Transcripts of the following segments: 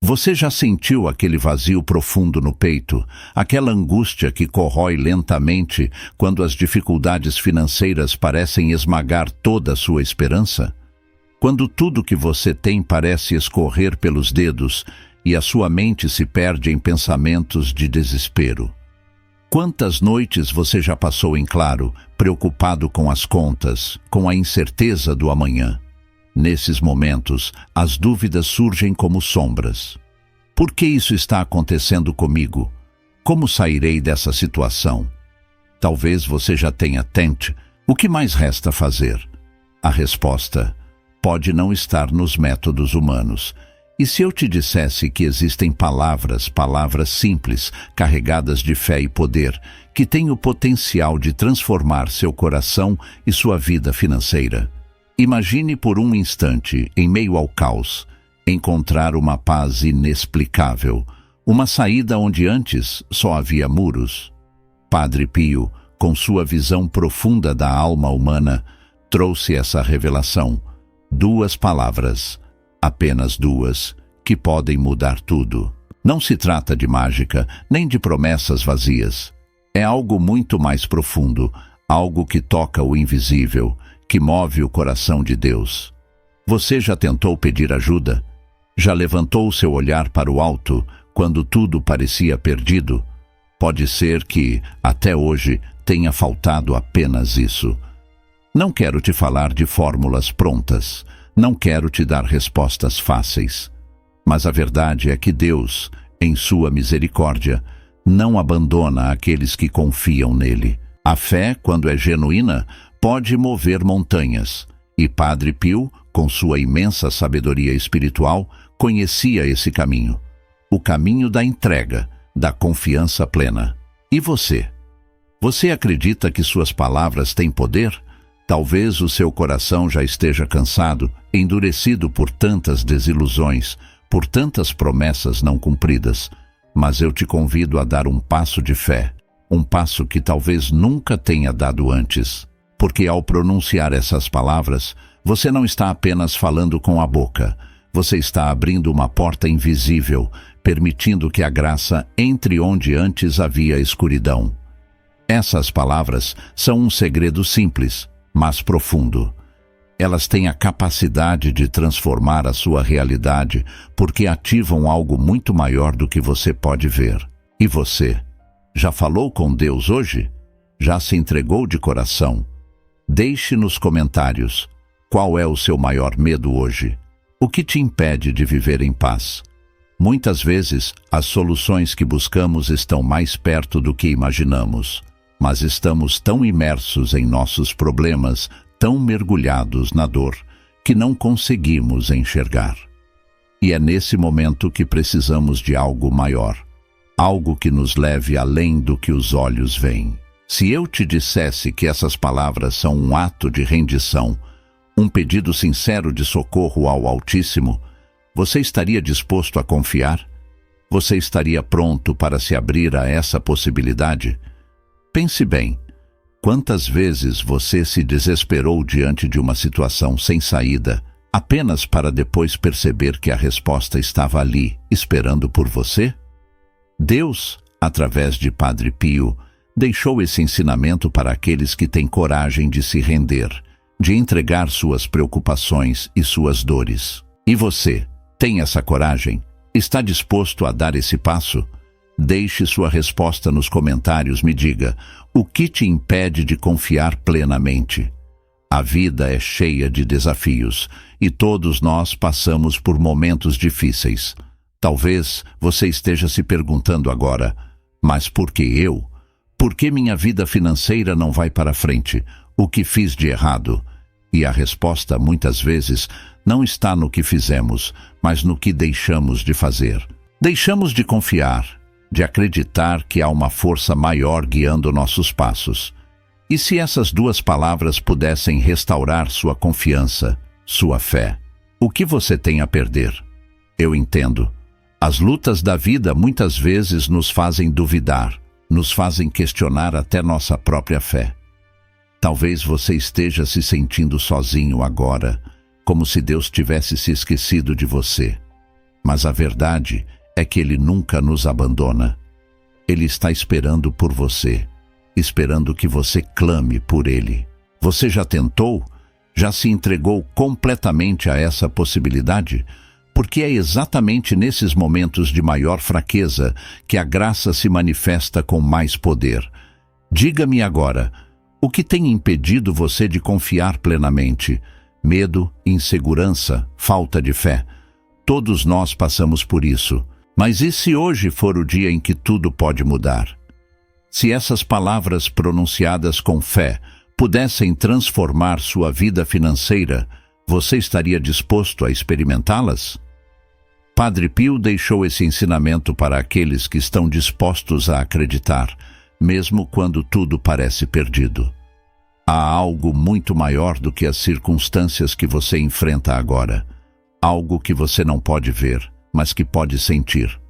Você já sentiu aquele vazio profundo no peito, aquela angústia que corrói lentamente quando as dificuldades financeiras parecem esmagar toda a sua esperança? Quando tudo que você tem parece escorrer pelos dedos e a sua mente se perde em pensamentos de desespero? Quantas noites você já passou em claro, preocupado com as contas, com a incerteza do amanhã? Nesses momentos, as dúvidas surgem como sombras. Por que isso está acontecendo comigo? Como sairei dessa situação? Talvez você já tenha tente. O que mais resta fazer? A resposta pode não estar nos métodos humanos. E se eu te dissesse que existem palavras simples, carregadas de fé e poder, que têm o potencial de transformar seu coração e sua vida financeira? Imagine por um instante, em meio ao caos, encontrar uma paz inexplicável, uma saída onde antes só havia muros. Padre Pio, com sua visão profunda da alma humana, trouxe essa revelação. 2 palavras, apenas 2, que podem mudar tudo. Não se trata de mágica, nem de promessas vazias. É algo muito mais profundo, algo que toca o invisível, que move o coração de Deus. Você já tentou pedir ajuda? Já levantou seu olhar para o alto quando tudo parecia perdido? Pode ser que, até hoje, tenha faltado apenas isso. Não quero te falar de fórmulas prontas. Não quero te dar respostas fáceis. Mas a verdade é que Deus, em sua misericórdia, não abandona aqueles que confiam nele. A fé, quando é genuína, pode mover montanhas. E Padre Pio, com sua imensa sabedoria espiritual, conhecia esse caminho. O caminho da entrega, da confiança plena. E você? Você acredita que suas palavras têm poder? Talvez o seu coração já esteja cansado, endurecido por tantas desilusões, por tantas promessas não cumpridas. Mas eu te convido a dar um passo de fé, um passo que talvez nunca tenha dado antes. Porque ao pronunciar essas palavras, você não está apenas falando com a boca. Você está abrindo uma porta invisível, permitindo que a graça entre onde antes havia escuridão. Essas palavras são um segredo simples, mas profundo. Elas têm a capacidade de transformar a sua realidade, porque ativam algo muito maior do que você pode ver. E você? Já falou com Deus hoje? Já se entregou de coração? Deixe nos comentários qual é o seu maior medo hoje. O que te impede de viver em paz? Muitas vezes, as soluções que buscamos estão mais perto do que imaginamos, mas estamos tão imersos em nossos problemas, tão mergulhados na dor, que não conseguimos enxergar. E é nesse momento que precisamos de algo maior, algo que nos leve além do que os olhos veem. Se eu te dissesse que essas palavras são um ato de rendição, um pedido sincero de socorro ao Altíssimo, você estaria disposto a confiar? Você estaria pronto para se abrir a essa possibilidade? Pense bem, quantas vezes você se desesperou diante de uma situação sem saída, apenas para depois perceber que a resposta estava ali, esperando por você? Deus, através de Padre Pio, deixou esse ensinamento para aqueles que têm coragem de se render, de entregar suas preocupações e suas dores. E você, tem essa coragem? Está disposto a dar esse passo? Deixe sua resposta nos comentários, me diga, o que te impede de confiar plenamente? A vida é cheia de desafios, e todos nós passamos por momentos difíceis. Talvez você esteja se perguntando agora, mas por que eu? Por que minha vida financeira não vai para frente? O que fiz de errado? E a resposta, muitas vezes, não está no que fizemos, mas no que deixamos de fazer. Deixamos de confiar, de acreditar que há uma força maior guiando nossos passos. E se essas 2 palavras pudessem restaurar sua confiança, sua fé, o que você tem a perder? Eu entendo. As lutas da vida muitas vezes nos fazem duvidar, nos fazem questionar até nossa própria fé. Talvez você esteja se sentindo sozinho agora, como se Deus tivesse se esquecido de você. Mas a verdade é que Ele nunca nos abandona. Ele está esperando por você, esperando que você clame por Ele. Você já tentou? Já se entregou completamente a essa possibilidade? Porque é exatamente nesses momentos de maior fraqueza que a graça se manifesta com mais poder. Diga-me agora, o que tem impedido você de confiar plenamente? Medo, insegurança, falta de fé. Todos nós passamos por isso. Mas e se hoje for o dia em que tudo pode mudar? Se essas palavras pronunciadas com fé pudessem transformar sua vida financeira, você estaria disposto a experimentá-las? Padre Pio deixou esse ensinamento para aqueles que estão dispostos a acreditar, mesmo quando tudo parece perdido. Há algo muito maior do que as circunstâncias que você enfrenta agora. Algo que você não pode ver, mas que pode sentir.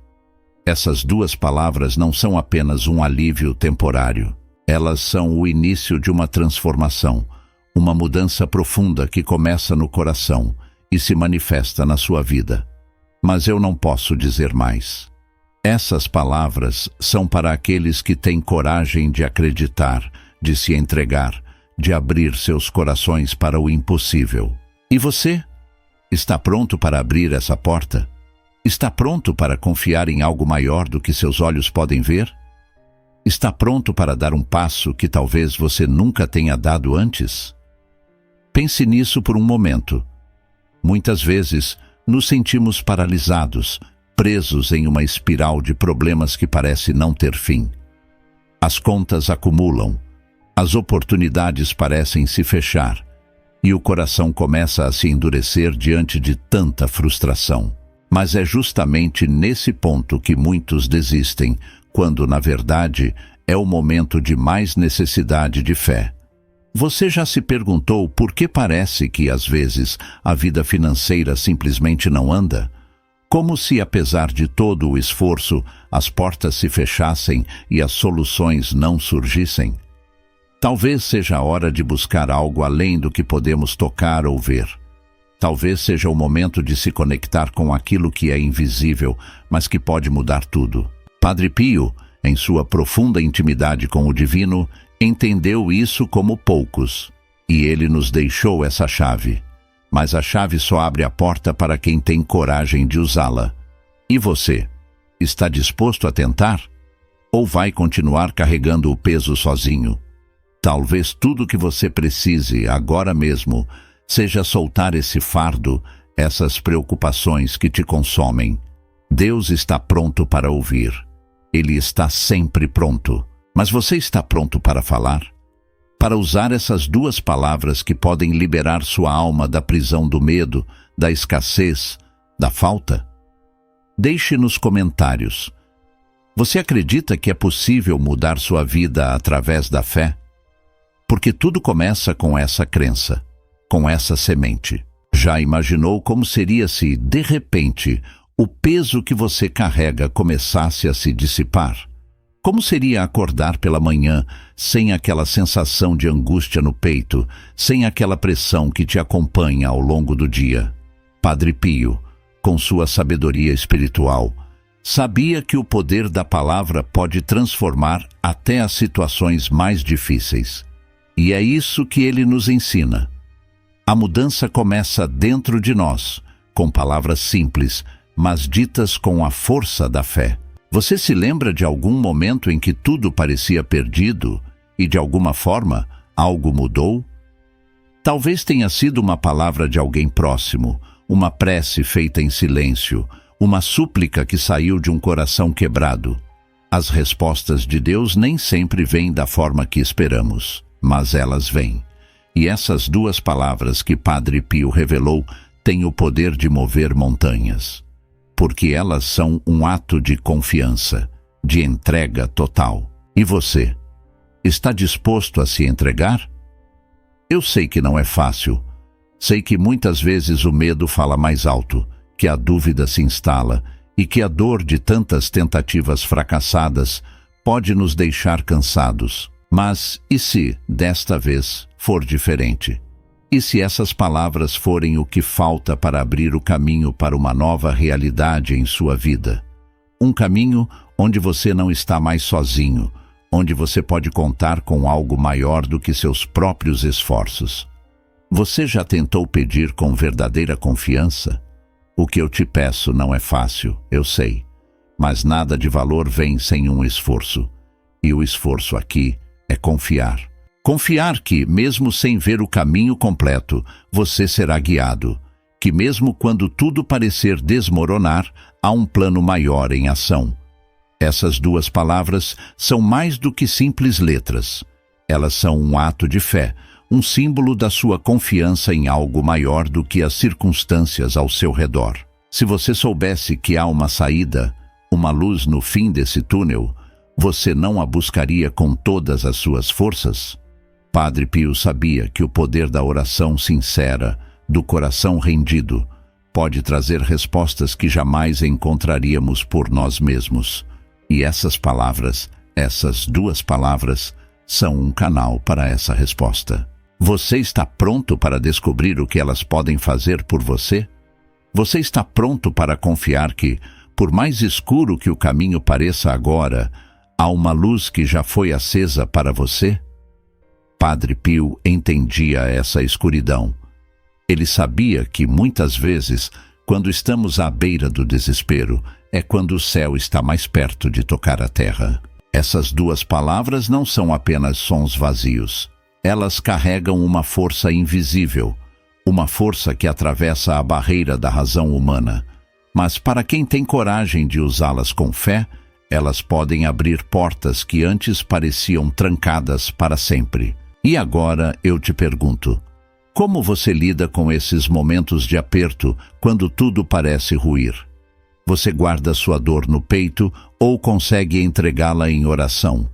Essas duas palavras não são apenas um alívio temporário. Elas são o início de uma transformação, uma mudança profunda que começa no coração e se manifesta na sua vida. Mas eu não posso dizer mais. Essas palavras são para aqueles que têm coragem de acreditar, de se entregar, de abrir seus corações para o impossível. E você? Está pronto para abrir essa porta? Está pronto para confiar em algo maior do que seus olhos podem ver? Está pronto para dar um passo que talvez você nunca tenha dado antes? Pense nisso por um momento. Muitas vezes, nos sentimos paralisados, presos em uma espiral de problemas que parece não ter fim. As contas acumulam, as oportunidades parecem se fechar, e o coração começa a se endurecer diante de tanta frustração. Mas é justamente nesse ponto que muitos desistem, quando, na verdade, é o momento de mais necessidade de fé. Você já se perguntou por que parece que, às vezes, a vida financeira simplesmente não anda? Como se, apesar de todo o esforço, as portas se fechassem e as soluções não surgissem? Talvez seja a hora de buscar algo além do que podemos tocar ou ver. Talvez seja o momento de se conectar com aquilo que é invisível, mas que pode mudar tudo. Padre Pio, em sua profunda intimidade com o divino, entendeu isso como poucos, e ele nos deixou essa chave. Mas a chave só abre a porta para quem tem coragem de usá-la. E você? Está disposto a tentar? Ou vai continuar carregando o peso sozinho? Talvez tudo o que você precise, agora mesmo, seja soltar esse fardo, essas preocupações que te consomem. Deus está pronto para ouvir. Ele está sempre pronto. Mas você está pronto para falar? Para usar essas duas palavras que podem liberar sua alma da prisão do medo, da escassez, da falta? Deixe nos comentários. Você acredita que é possível mudar sua vida através da fé? Porque tudo começa com essa crença, com essa semente. Já imaginou como seria se, de repente, o peso que você carrega começasse a se dissipar? Como seria acordar pela manhã sem aquela sensação de angústia no peito, sem aquela pressão que te acompanha ao longo do dia? Padre Pio, com sua sabedoria espiritual, sabia que o poder da palavra pode transformar até as situações mais difíceis. E é isso que ele nos ensina. A mudança começa dentro de nós, com palavras simples, mas ditas com a força da fé. Você se lembra de algum momento em que tudo parecia perdido e, de alguma forma, algo mudou? Talvez tenha sido uma palavra de alguém próximo, uma prece feita em silêncio, uma súplica que saiu de um coração quebrado. As respostas de Deus nem sempre vêm da forma que esperamos, mas elas vêm. E essas duas palavras que Padre Pio revelou têm o poder de mover montanhas, porque elas são um ato de confiança, de entrega total. E você? Está disposto a se entregar? Eu sei que não é fácil. Sei que muitas vezes o medo fala mais alto, que a dúvida se instala e que a dor de tantas tentativas fracassadas pode nos deixar cansados. Mas e se, desta vez, for diferente? E se essas palavras forem o que falta para abrir o caminho para uma nova realidade em sua vida? Um caminho onde você não está mais sozinho, onde você pode contar com algo maior do que seus próprios esforços. Você já tentou pedir com verdadeira confiança? O que eu te peço não é fácil, eu sei, mas nada de valor vem sem um esforço. E o esforço aqui é confiar. Confiar que, mesmo sem ver o caminho completo, você será guiado. Que mesmo quando tudo parecer desmoronar, há um plano maior em ação. Essas duas palavras são mais do que simples letras. Elas são um ato de fé, um símbolo da sua confiança em algo maior do que as circunstâncias ao seu redor. Se você soubesse que há uma saída, uma luz no fim desse túnel, você não a buscaria com todas as suas forças? Padre Pio sabia que o poder da oração sincera, do coração rendido, pode trazer respostas que jamais encontraríamos por nós mesmos. E essas palavras, essas duas palavras, são um canal para essa resposta. Você está pronto para descobrir o que elas podem fazer por você? Você está pronto para confiar que, por mais escuro que o caminho pareça agora, há uma luz que já foi acesa para você? Padre Pio entendia essa escuridão. Ele sabia que, muitas vezes, quando estamos à beira do desespero, é quando o céu está mais perto de tocar a terra. Essas duas palavras não são apenas sons vazios. Elas carregam uma força invisível, uma força que atravessa a barreira da razão humana. Mas para quem tem coragem de usá-las com fé, elas podem abrir portas que antes pareciam trancadas para sempre. E agora eu te pergunto, como você lida com esses momentos de aperto quando tudo parece ruir? Você guarda sua dor no peito ou consegue entregá-la em oração?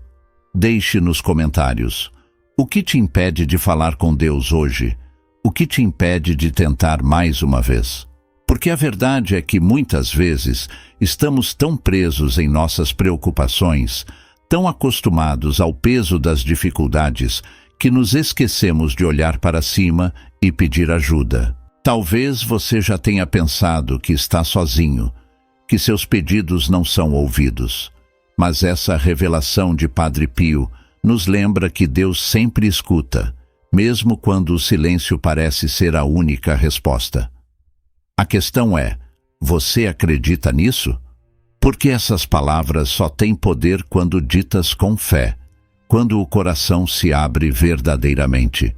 Deixe nos comentários. O que te impede de falar com Deus hoje? O que te impede de tentar mais uma vez? Porque a verdade é que muitas vezes estamos tão presos em nossas preocupações, tão acostumados ao peso das dificuldades, que nos esquecemos de olhar para cima e pedir ajuda. Talvez você já tenha pensado que está sozinho, que seus pedidos não são ouvidos. Mas essa revelação de Padre Pio nos lembra que Deus sempre escuta, mesmo quando o silêncio parece ser a única resposta. A questão é, você acredita nisso? Porque essas palavras só têm poder quando ditas com fé, quando o coração se abre verdadeiramente.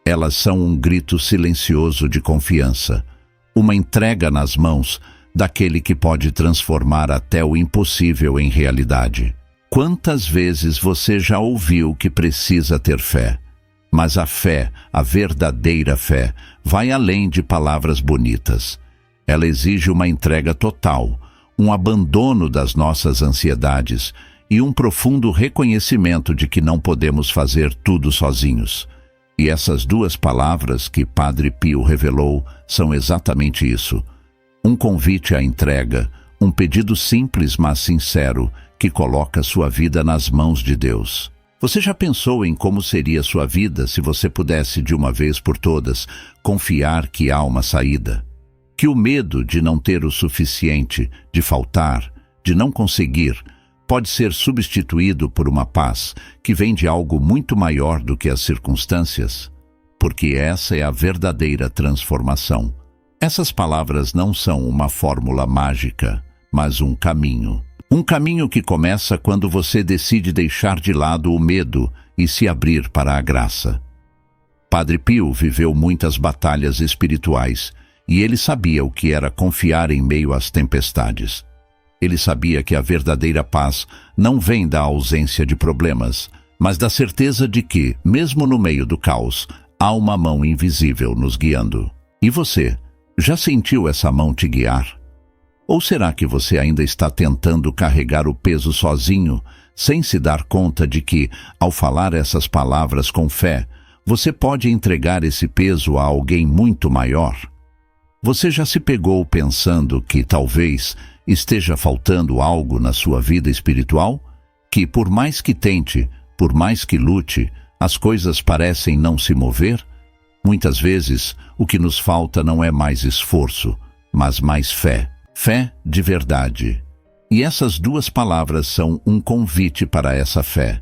Elas são um grito silencioso de confiança, uma entrega nas mãos daquele que pode transformar até o impossível em realidade. Quantas vezes você já ouviu que precisa ter fé? Mas a fé, a verdadeira fé, vai além de palavras bonitas. Ela exige uma entrega total, um abandono das nossas ansiedades e um profundo reconhecimento de que não podemos fazer tudo sozinhos. E essas duas palavras que Padre Pio revelou são exatamente isso. Um convite à entrega, um pedido simples mas sincero, que coloca sua vida nas mãos de Deus. Você já pensou em como seria sua vida se você pudesse, de uma vez por todas, confiar que há uma saída? Que o medo de não ter o suficiente, de faltar, de não conseguir, pode ser substituído por uma paz que vem de algo muito maior do que as circunstâncias? Porque essa é a verdadeira transformação. Essas palavras não são uma fórmula mágica, mas um caminho. Um caminho que começa quando você decide deixar de lado o medo e se abrir para a graça. Padre Pio viveu muitas batalhas espirituais e ele sabia o que era confiar em meio às tempestades. Ele sabia que a verdadeira paz não vem da ausência de problemas, mas da certeza de que, mesmo no meio do caos, há uma mão invisível nos guiando. E você, já sentiu essa mão te guiar? Ou será que você ainda está tentando carregar o peso sozinho, sem se dar conta de que, ao falar essas palavras com fé, você pode entregar esse peso a alguém muito maior? Você já se pegou pensando que talvez esteja faltando algo na sua vida espiritual? Que por mais que tente, por mais que lute, as coisas parecem não se mover? Muitas vezes, o que nos falta não é mais esforço, mas mais fé. Fé de verdade. E essas duas palavras são um convite para essa fé.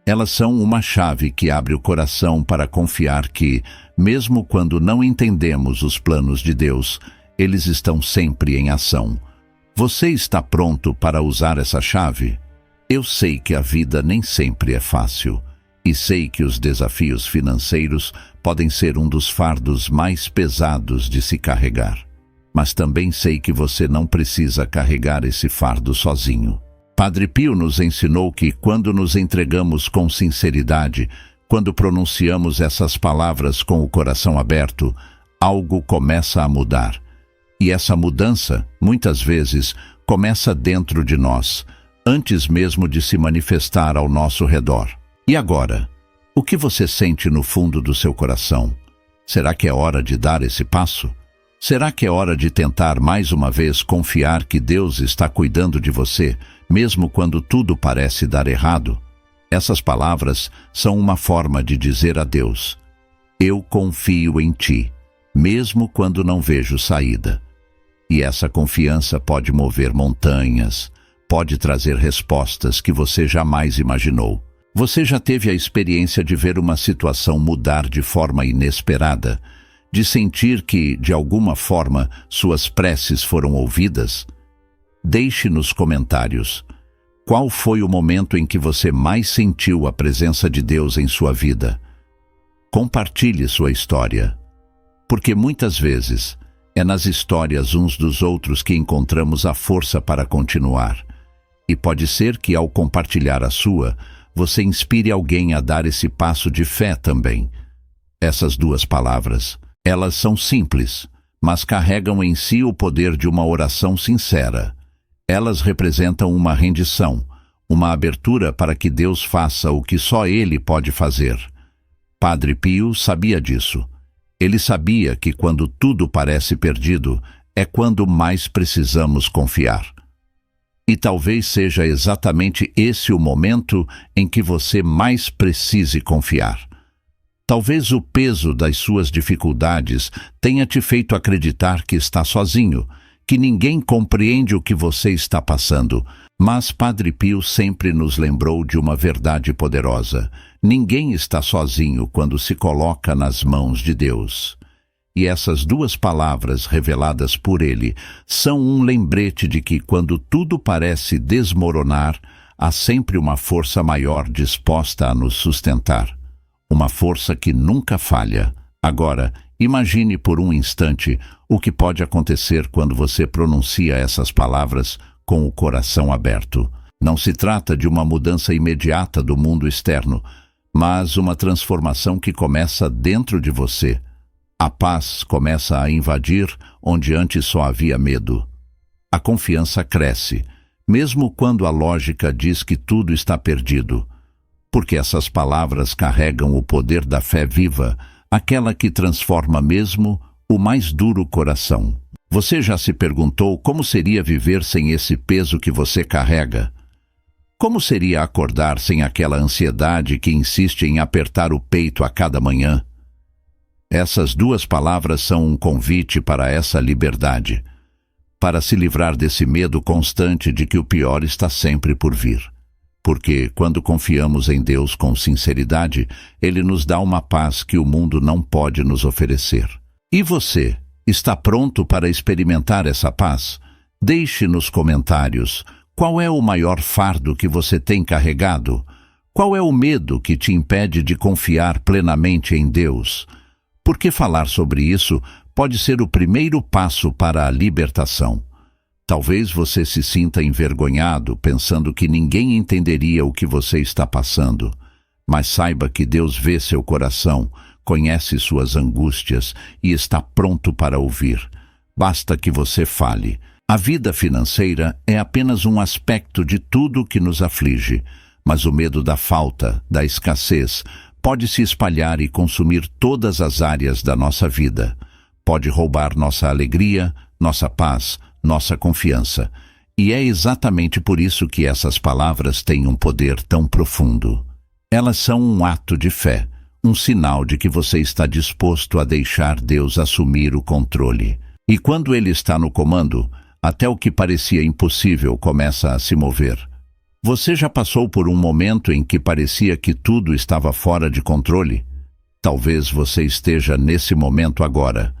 Elas são uma chave que abre o coração para confiar que, mesmo quando não entendemos os planos de Deus, eles estão sempre em ação. Você está pronto para usar essa chave? Eu sei que a vida nem sempre é fácil. E sei que os desafios financeiros podem ser um dos fardos mais pesados de se carregar. Mas também sei que você não precisa carregar esse fardo sozinho. Padre Pio nos ensinou que quando nos entregamos com sinceridade, quando pronunciamos essas palavras com o coração aberto, algo começa a mudar. E essa mudança, muitas vezes, começa dentro de nós, antes mesmo de se manifestar ao nosso redor. E agora, o que você sente no fundo do seu coração? Será que é hora de dar esse passo? Será que é hora de tentar mais uma vez confiar que Deus está cuidando de você, mesmo quando tudo parece dar errado? Essas palavras são uma forma de dizer a Deus: eu confio em Ti, mesmo quando não vejo saída. E essa confiança pode mover montanhas, pode trazer respostas que você jamais imaginou. Você já teve a experiência de ver uma situação mudar de forma inesperada? De sentir que, de alguma forma, suas preces foram ouvidas? Deixe nos comentários. Qual foi o momento em que você mais sentiu a presença de Deus em sua vida? Compartilhe sua história. Porque muitas vezes é nas histórias uns dos outros que encontramos a força para continuar. E pode ser que, ao compartilhar a sua, você inspire alguém a dar esse passo de fé também. Essas duas palavras, elas são simples, mas carregam em si o poder de uma oração sincera. Elas representam uma rendição, uma abertura para que Deus faça o que só Ele pode fazer. Padre Pio sabia disso. Ele sabia que quando tudo parece perdido, é quando mais precisamos confiar. E talvez seja exatamente esse o momento em que você mais precise confiar. Talvez o peso das suas dificuldades tenha te feito acreditar que está sozinho, que ninguém compreende o que você está passando. Mas Padre Pio sempre nos lembrou de uma verdade poderosa: ninguém está sozinho quando se coloca nas mãos de Deus. E essas duas palavras reveladas por ele são um lembrete de que quando tudo parece desmoronar, há sempre uma força maior disposta a nos sustentar. Uma força que nunca falha. Agora, imagine por um instante o que pode acontecer quando você pronuncia essas palavras com o coração aberto. Não se trata de uma mudança imediata do mundo externo, mas uma transformação que começa dentro de você. A paz começa a invadir onde antes só havia medo. A confiança cresce, mesmo quando a lógica diz que tudo está perdido. Porque essas palavras carregam o poder da fé viva, aquela que transforma mesmo o mais duro coração. Você já se perguntou como seria viver sem esse peso que você carrega? Como seria acordar sem aquela ansiedade que insiste em apertar o peito a cada manhã? Essas duas palavras são um convite para essa liberdade, para se livrar desse medo constante de que o pior está sempre por vir. Porque, quando confiamos em Deus com sinceridade, Ele nos dá uma paz que o mundo não pode nos oferecer. E você, está pronto para experimentar essa paz? Deixe nos comentários qual é o maior fardo que você tem carregado. Qual é o medo que te impede de confiar plenamente em Deus? Porque falar sobre isso pode ser o primeiro passo para a libertação. Talvez você se sinta envergonhado, pensando que ninguém entenderia o que você está passando. Mas saiba que Deus vê seu coração, conhece suas angústias e está pronto para ouvir. Basta que você fale. A vida financeira é apenas um aspecto de tudo que nos aflige, mas o medo da falta, da escassez, pode se espalhar e consumir todas as áreas da nossa vida. Pode roubar nossa alegria, nossa paz, nossa confiança. E é exatamente por isso que essas palavras têm um poder tão profundo. Elas são um ato de fé, um sinal de que você está disposto a deixar Deus assumir o controle. E quando Ele está no comando, até o que parecia impossível começa a se mover. Você já passou por um momento em que parecia que tudo estava fora de controle? Talvez você esteja nesse momento agora.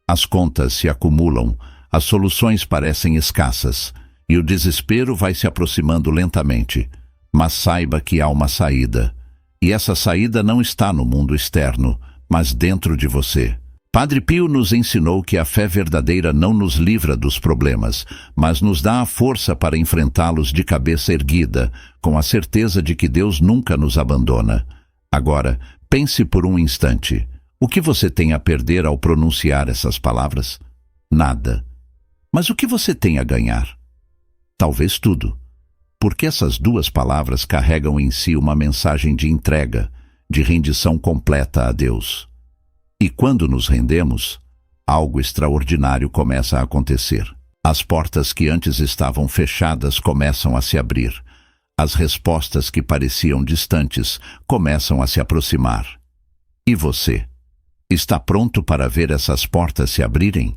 As contas se acumulam, as soluções parecem escassas, e o desespero vai se aproximando lentamente. Mas saiba que há uma saída. E essa saída não está no mundo externo, mas dentro de você. Padre Pio nos ensinou que a fé verdadeira não nos livra dos problemas, mas nos dá a força para enfrentá-los de cabeça erguida, com a certeza de que Deus nunca nos abandona. Agora, pense por um instante. O que você tem a perder ao pronunciar essas palavras? Nada. Mas o que você tem a ganhar? Talvez tudo. Porque essas duas palavras carregam em si uma mensagem de entrega, de rendição completa a Deus. E quando nos rendemos, algo extraordinário começa a acontecer. As portas que antes estavam fechadas começam a se abrir. As respostas que pareciam distantes começam a se aproximar. E você? Está pronto para ver essas portas se abrirem?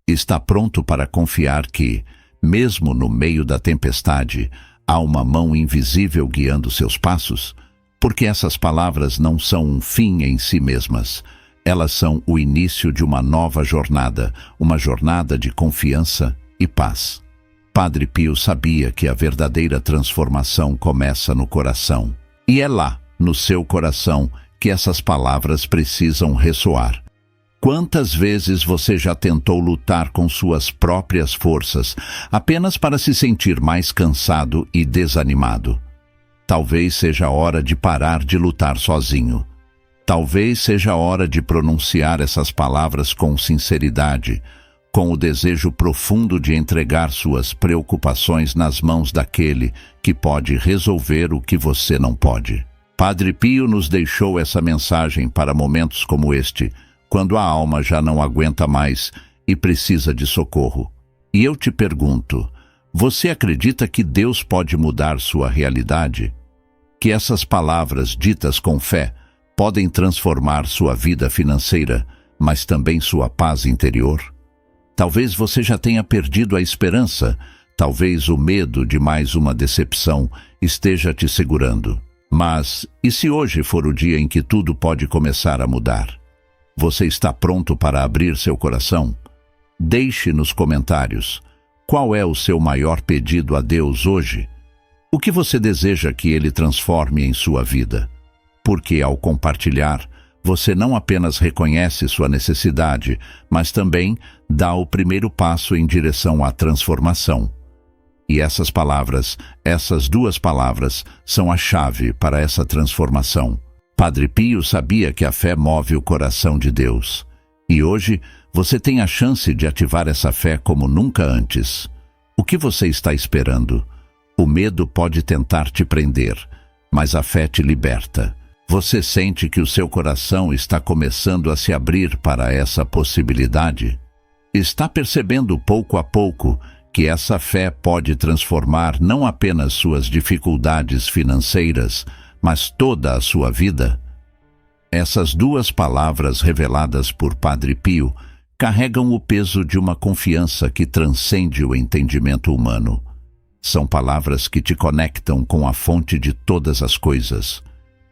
Está pronto para confiar que, mesmo no meio da tempestade, há uma mão invisível guiando seus passos? Porque essas palavras não são um fim em si mesmas. Elas são o início de uma nova jornada, uma jornada de confiança e paz. Padre Pio sabia que a verdadeira transformação começa no coração. E é lá, no seu coração, que essas palavras precisam ressoar. Quantas vezes você já tentou lutar com suas próprias forças, apenas para se sentir mais cansado e desanimado? Talvez seja a hora de parar de lutar sozinho. Talvez seja a hora de pronunciar essas palavras com sinceridade, com o desejo profundo de entregar suas preocupações nas mãos daquele que pode resolver o que você não pode. Padre Pio nos deixou essa mensagem para momentos como este, quando a alma já não aguenta mais e precisa de socorro. E eu te pergunto, você acredita que Deus pode mudar sua realidade? Que essas palavras ditas com fé podem transformar sua vida financeira, mas também sua paz interior? Talvez você já tenha perdido a esperança, talvez o medo de mais uma decepção esteja te segurando. Mas, e se hoje for o dia em que tudo pode começar a mudar? Você está pronto para abrir seu coração? Deixe nos comentários. Qual é o seu maior pedido a Deus hoje? O que você deseja que Ele transforme em sua vida? Porque ao compartilhar, você não apenas reconhece sua necessidade, mas também dá o primeiro passo em direção à transformação. E essas palavras, essas duas palavras, são a chave para essa transformação. Padre Pio sabia que a fé move o coração de Deus. E hoje, você tem a chance de ativar essa fé como nunca antes. O que você está esperando? O medo pode tentar te prender, mas a fé te liberta. Você sente que o seu coração está começando a se abrir para essa possibilidade? Está percebendo pouco a pouco que essa fé pode transformar não apenas suas dificuldades financeiras, mas toda a sua vida? Essas duas palavras reveladas por Padre Pio carregam o peso de uma confiança que transcende o entendimento humano. São palavras que te conectam com a fonte de todas as coisas,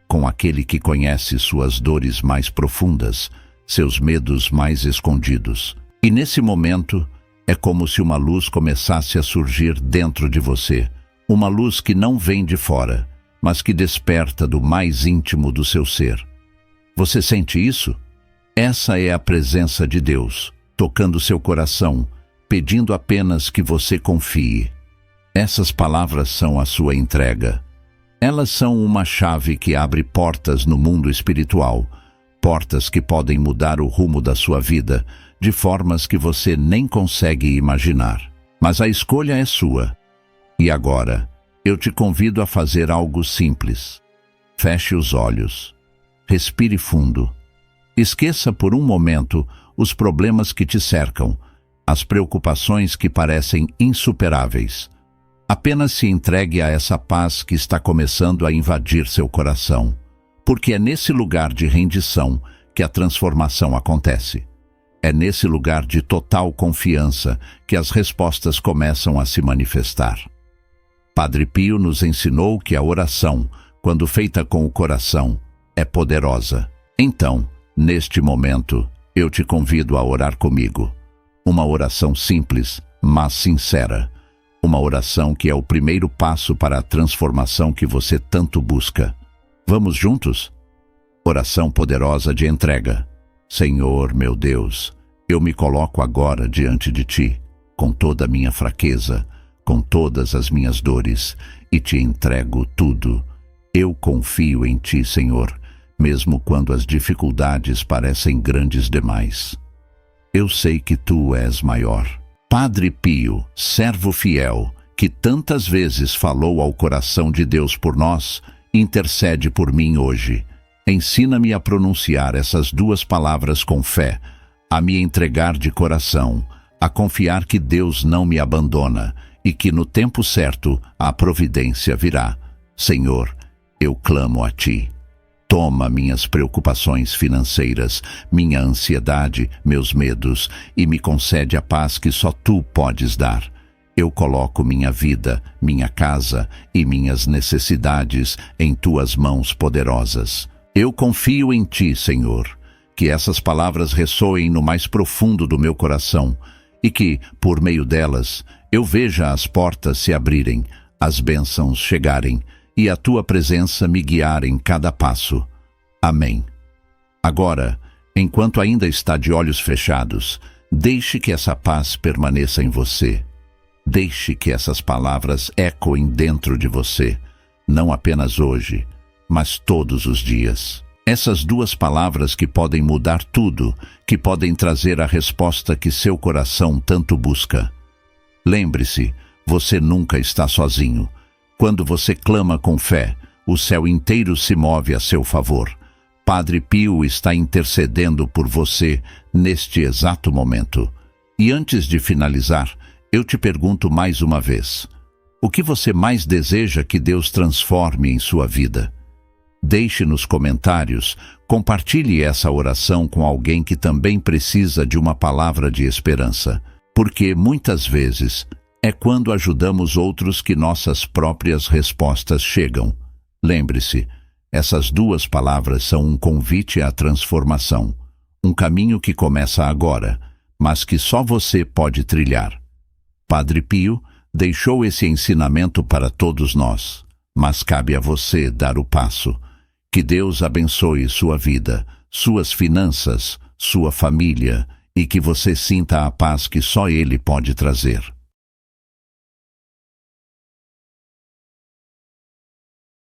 com aquele que conhece suas dores mais profundas, seus medos mais escondidos. E nesse momento, é como se uma luz começasse a surgir dentro de você, uma luz que não vem de fora, mas que desperta do mais íntimo do seu ser. Você sente isso? Essa é a presença de Deus, tocando seu coração, pedindo apenas que você confie. Essas palavras são a sua entrega. Elas são uma chave que abre portas no mundo espiritual, portas que podem mudar o rumo da sua vida de formas que você nem consegue imaginar. Mas a escolha é sua. E agora, eu te convido a fazer algo simples. Feche os olhos. Respire fundo. Esqueça por um momento os problemas que te cercam, as preocupações que parecem insuperáveis. Apenas se entregue a essa paz que está começando a invadir seu coração. Porque é nesse lugar de rendição que a transformação acontece. É nesse lugar de total confiança que as respostas começam a se manifestar. Padre Pio nos ensinou que a oração, quando feita com o coração, é poderosa. Então, neste momento, eu te convido a orar comigo. Uma oração simples, mas sincera. Uma oração que é o primeiro passo para a transformação que você tanto busca. Vamos juntos? Oração poderosa de entrega. Senhor, meu Deus, eu me coloco agora diante de Ti, com toda a minha fraqueza, com todas as minhas dores, e Te entrego tudo. Eu confio em Ti, Senhor, mesmo quando as dificuldades parecem grandes demais. Eu sei que Tu és maior. Padre Pio, servo fiel, que tantas vezes falou ao coração de Deus por nós, intercede por mim hoje. Ensina-me a pronunciar essas duas palavras com fé, a me entregar de coração, a confiar que Deus não me abandona e que no tempo certo a providência virá. Senhor, eu clamo a Ti. Toma minhas preocupações financeiras, minha ansiedade, meus medos, e me concede a paz que só Tu podes dar. Eu coloco minha vida, minha casa e minhas necessidades em Tuas mãos poderosas. Eu confio em Ti, Senhor. Que essas palavras ressoem no mais profundo do meu coração e que, por meio delas, eu veja as portas se abrirem, as bênçãos chegarem e a Tua presença me guiar em cada passo. Amém. Agora, enquanto ainda está de olhos fechados, deixe que essa paz permaneça em você. Deixe que essas palavras ecoem dentro de você, não apenas hoje, mas todos os dias. Essas duas palavras que podem mudar tudo, que podem trazer a resposta que seu coração tanto busca. Lembre-se, você nunca está sozinho. Quando você clama com fé, o céu inteiro se move a seu favor. Padre Pio está intercedendo por você neste exato momento. E antes de finalizar, eu te pergunto mais uma vez: o que você mais deseja que Deus transforme em sua vida? Deixe nos comentários, compartilhe essa oração com alguém que também precisa de uma palavra de esperança, porque muitas vezes é quando ajudamos outros que nossas próprias respostas chegam. Lembre-se, essas duas palavras são um convite à transformação, um caminho que começa agora, mas que só você pode trilhar. Padre Pio deixou esse ensinamento para todos nós, mas cabe a você dar o passo. Que Deus abençoe sua vida, suas finanças, sua família e que você sinta a paz que só Ele pode trazer.